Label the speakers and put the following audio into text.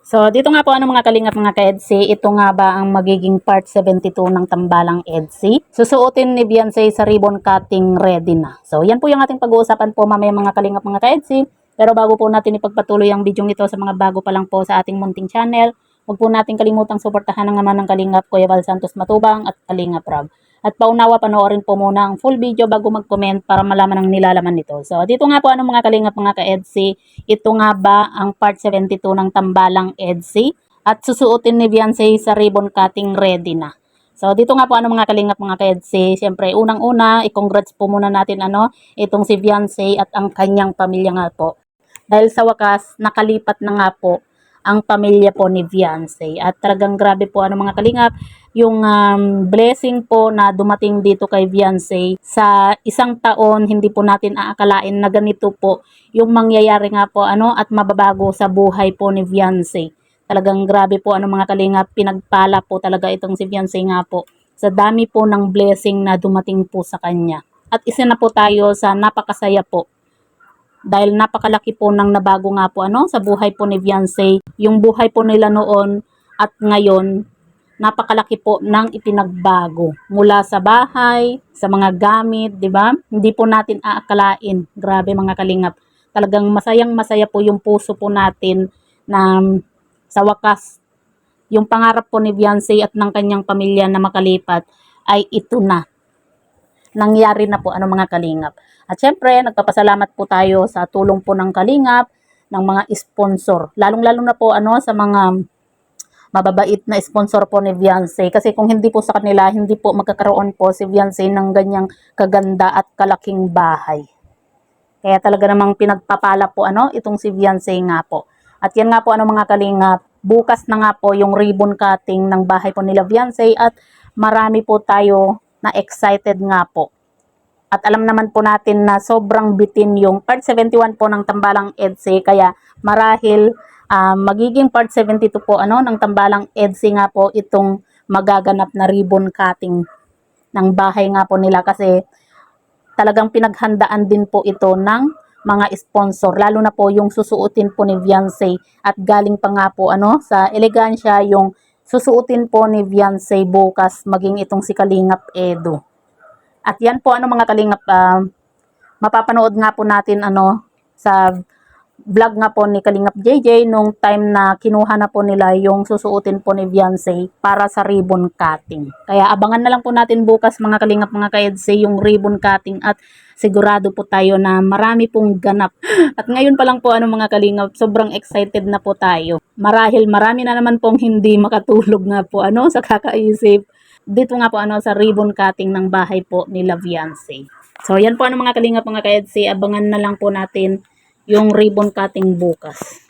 Speaker 1: So, dito nga po mga kalingap mga ka-EDSI, ito nga ba ang magiging part 72 ng tambalang EDSI? Susuotin ni Beyonce sa ribbon cutting, ready na. So, yan po yung ating pag-uusapan po mamaya mga kalingap mga ka-EDSI. Pero bago po natin ipagpatuloy ang video ito sa mga bago pa lang po sa ating munting channel, huwag po natin kalimutang suportahan ang naman ng Kalingap Kuya Val Santos Matubang at Kalingap Rob. At paunawa, panoorin po muna ang full video bago mag-comment para malaman ang nilalaman nito. So, dito nga po mga kalingap mga ka-EDSI, ito nga ba ang part 72 ng tambalang EDSI? At susuotin ni Beyonce sa ribbon cutting, ready na. So, dito nga po mga kalingap mga ka-EDSI, siyempre unang-una, i-congrats po muna natin itong si Beyonce at ang kanyang pamilya nga po. Dahil sa wakas, nakalipat na nga po ang pamilya po ni Beyonce. At talagang grabe po mga kalingap, yung blessing po na dumating dito kay Beyonce sa isang taon, hindi po natin aakalain na ganito po yung mangyayari nga po at mababago sa buhay po ni Beyonce. Talagang grabe po mga kalingap, pinagpala po talaga itong si Beyonce nga po sa dami po ng blessing na dumating po sa kanya. At isa na po tayo sa napakasaya po dahil napakalaki po ng nabago nga po sa buhay po ni Beyonce. Yung buhay po nila noon at ngayon, napakalaki po ng ipinagbago. Mula sa bahay, sa mga gamit, di ba? Hindi po natin aakalain. Grabe mga kalingap. Talagang masayang masaya po yung puso po natin na sa wakas, yung pangarap po ni Beyonce at ng kanyang pamilya na makalipat ay ito na. Nangyari na po mga kalingap. At syempre, nagpapasalamat po tayo sa tulong po ng kalingap, ng mga sponsor. Lalong-lalo na po sa mga mababait na sponsor po ni Beyonce. Kasi kung hindi po sa kanila, hindi po magkakaroon po si Beyonce ng ganyang kaganda at kalaking bahay. Kaya talaga namang pinagpapala po itong si Beyonce nga po. At yan nga po mga kalingap, bukas na nga po yung ribbon cutting ng bahay po nila Beyonce at marami po tayo na excited nga po. At alam naman po natin na sobrang bitin yung part 71 po ng tambalang EDSI, kaya marahil magiging part 72 po ng tambalang EDSI nga po itong magaganap na ribbon cutting ng bahay nga po nila, kasi talagang pinaghandaan din po ito ng mga sponsor, lalo na po yung susuotin po ni Beyonce at galing pa nga po sa elegansya yung susuotin po ni Beyonce bukas, maging itong si Kalingap Edu. At yan po mga kalingap, mapapanood nga po natin sa vlog nga po ni Kalingap JJ nung time na kinuha na po nila yung susuotin po ni Beyonce para sa ribbon cutting. Kaya abangan na lang po natin bukas mga kalingap mga ka-EDSI yung ribbon cutting at sigurado po tayo na marami pong ganap. At ngayon pa lang po mga kalingap, sobrang excited na po tayo. Marahil marami na naman pong hindi makatulog nga po sa kakaisip dito nga po sa ribbon cutting ng bahay po nila Beyonce. So yan po mga kalingap mga ka-EDSI, abangan na lang po natin yung ribbon cutting bukas.